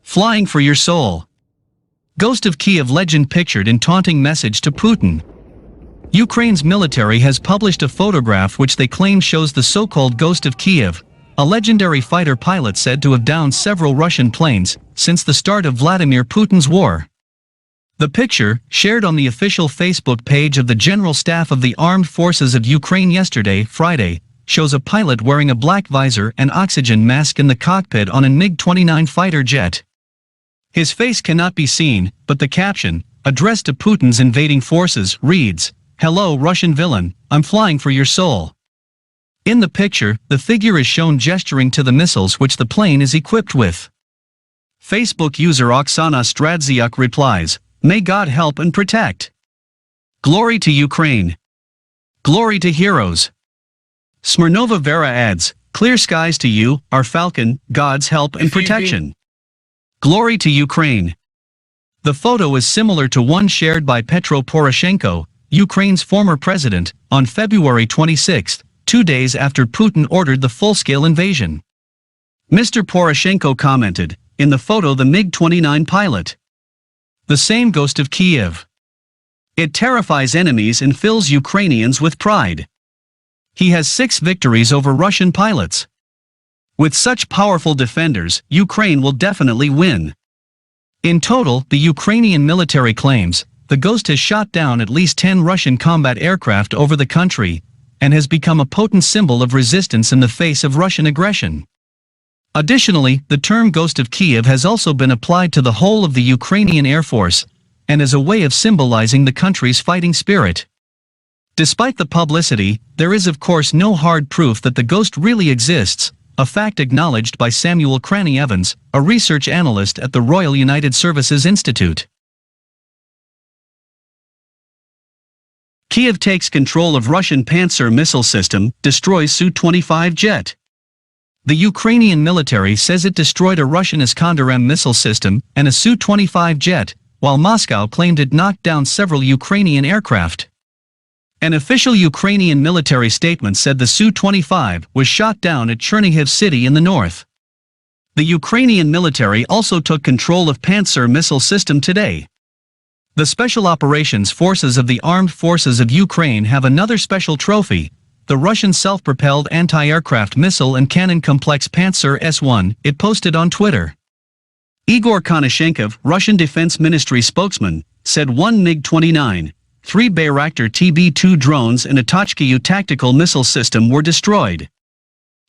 Flying for your soul. Ghost of Kyiv legend pictured in taunting message to Putin. Ukraine's military has published a photograph which they claim shows the so-called Ghost of Kyiv, a legendary fighter pilot said to have downed several Russian planes since the start of Vladimir Putin's war. The picture, shared on the official Facebook page of the General Staff of the Armed Forces of Ukraine yesterday, Friday, shows a pilot wearing a black visor and oxygen mask in the cockpit on a MiG-29 fighter jet. His face cannot be seen, but the caption, addressed to Putin's invading forces, reads, "Hello Russian villain, I'm flying for your soul." In the picture, the figure is shown gesturing to the missiles which the plane is equipped with. Facebook user Oksana Stradziuk replies, "May God help and protect. Glory to Ukraine. Glory to heroes." Smirnova Vera adds, "Clear skies to you, our Falcon, God's help and protection. Glory to Ukraine." The photo is similar to one shared by Petro Poroshenko, Ukraine's former president, on February 26, 2 days after Putin ordered the full-scale invasion. Mr. Poroshenko commented, in the photo the MiG-29 pilot. The same Ghost of Kyiv. It terrifies enemies and fills Ukrainians with pride. He has 6 victories over Russian pilots. With such powerful defenders, Ukraine will definitely win. In total, the Ukrainian military claims, the Ghost has shot down at least 10 Russian combat aircraft over the country, and has become a potent symbol of resistance in the face of Russian aggression. Additionally, the term Ghost of Kyiv has also been applied to the whole of the Ukrainian Air Force, and as a way of symbolizing the country's fighting spirit. Despite the publicity, there is of course no hard proof that the Ghost really exists, a fact acknowledged by Samuel Cranny Evans, a research analyst at the Royal United Services Institute. Kyiv takes control of Russian Pantsir missile system, destroys Su-25 jet. The Ukrainian military says it destroyed a Russian Iskander-M missile system and a Su-25 jet, while Moscow claimed it knocked down several Ukrainian aircraft. An official Ukrainian military statement said the Su-25 was shot down at Chernihiv city in the north. The Ukrainian military also took control of Pantsir missile system today. The Special Operations Forces of the Armed Forces of Ukraine have another special trophy, the Russian self-propelled anti-aircraft missile and cannon complex Pantsir S-1, it posted on Twitter. Igor Konashenkov, Russian Defense Ministry spokesman, said 1 MiG-29, 3 Bayraktar TB2 drones and a Tochka-U tactical missile system were destroyed.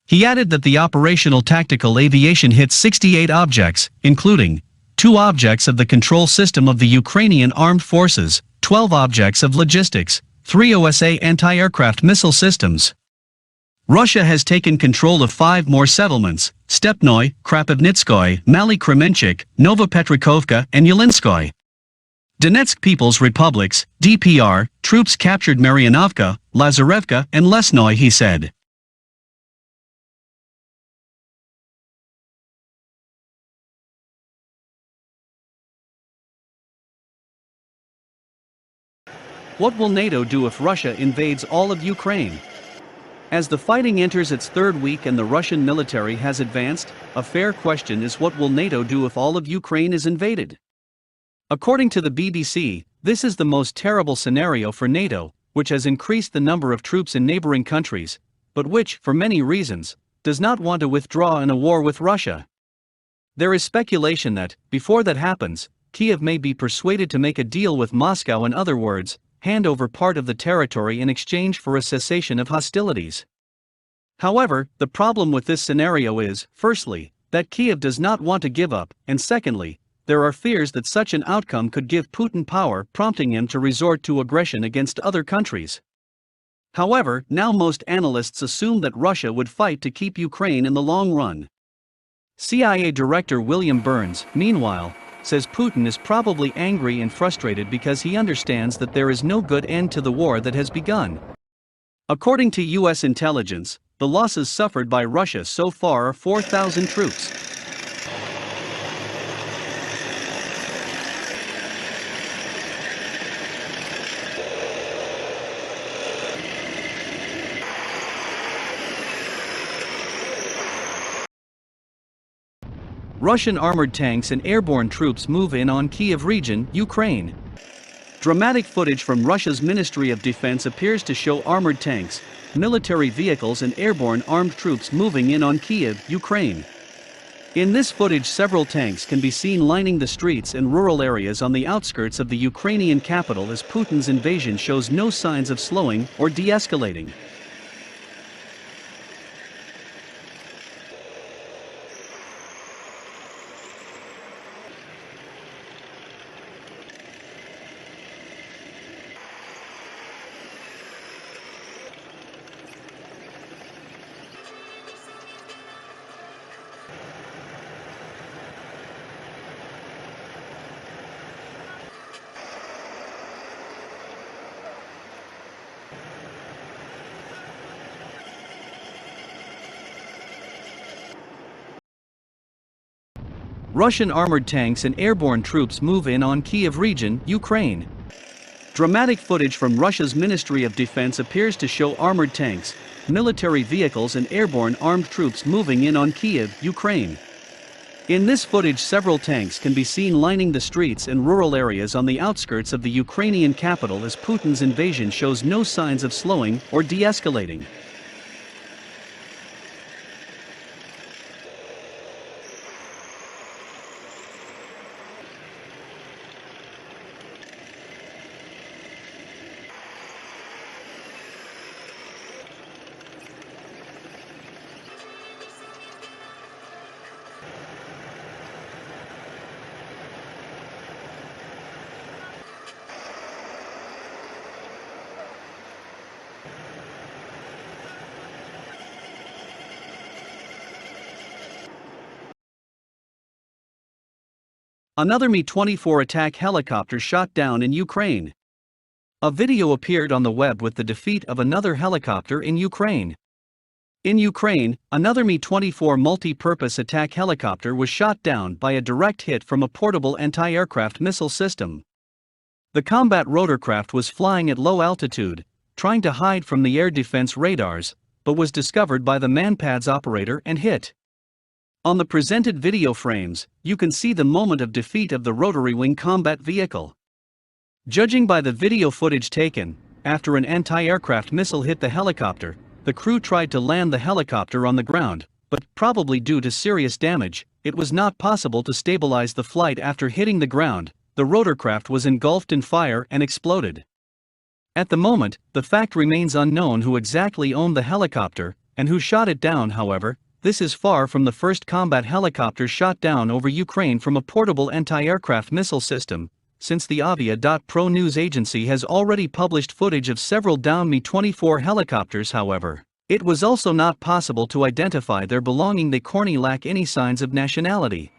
He added that the operational tactical aviation hit 68 objects, including 2 objects of the control system of the Ukrainian Armed Forces, 12 objects of logistics, 3 OSA anti-aircraft missile systems. Russia has taken control of 5 more settlements, Stepnoy, Kropivnitskoy, Mali Kremenchuk, Novopetrikovka and Yelinskoy. Donetsk People's Republics, DPR, troops captured Marianovka, Lazarevka and Lesnoy, he said. What will NATO do if Russia invades all of Ukraine? As the fighting enters its 3rd week and the Russian military has advanced, a fair question is what will NATO do if all of Ukraine is invaded? According to the BBC, this is the most terrible scenario for NATO, which has increased the number of troops in neighboring countries, but which, for many reasons, does not want to withdraw in a war with Russia. There is speculation that, before that happens, Kyiv may be persuaded to make a deal with Moscow, in other words, hand over part of the territory in exchange for a cessation of hostilities. However, the problem with this scenario is, firstly, that Kyiv does not want to give up, and secondly, there are fears that such an outcome could give Putin power, prompting him to resort to aggression against other countries. However, now most analysts assume that Russia would fight to keep Ukraine in the long run. CIA Director William Burns, meanwhile, says Putin is probably angry and frustrated because he understands that there is no good end to the war that has begun. According to U.S. intelligence, the losses suffered by Russia so far are 4,000 troops. Russian armored tanks and airborne troops move in on Kyiv region, Ukraine. Dramatic footage from Russia's Ministry of Defense appears to show armored tanks, military vehicles and airborne armed troops moving in on Kyiv, Ukraine. In this footage, several tanks can be seen lining the streets and rural areas on the outskirts of the Ukrainian capital as Putin's invasion shows no signs of slowing or de-escalating. Russian armored tanks and airborne troops move in on Kyiv region, Ukraine. Dramatic footage from Russia's Ministry of Defense appears to show armored tanks, military vehicles and airborne armed troops moving in on Kyiv, Ukraine. In this footage, several tanks can be seen lining the streets and rural areas on the outskirts of the Ukrainian capital as Putin's invasion shows no signs of slowing or de-escalating. Another Mi-24 attack helicopter shot down in Ukraine. A video appeared on the web with the defeat of another helicopter in Ukraine. In Ukraine, another Mi-24 multi-purpose attack helicopter was shot down by a direct hit from a portable anti-aircraft missile system. The combat rotorcraft was flying at low altitude, trying to hide from the air defense radars, but was discovered by the manpad's operator and hit. On the presented video frames, you can see the moment of defeat of the rotary wing combat vehicle. Judging by the video footage taken, after an anti-aircraft missile hit the helicopter, the crew tried to land the helicopter on the ground, but, probably due to serious damage, it was not possible to stabilize the flight after hitting the ground. The rotorcraft was engulfed in fire and exploded. At the moment, the fact remains unknown who exactly owned the helicopter, and who shot it down. However, this is far from the first combat helicopter shot down over Ukraine from a portable anti-aircraft missile system, since the Avia.Pro news agency has already published footage of several downed Mi-24 helicopters. However, it was also not possible to identify their belonging. They lack any signs of nationality.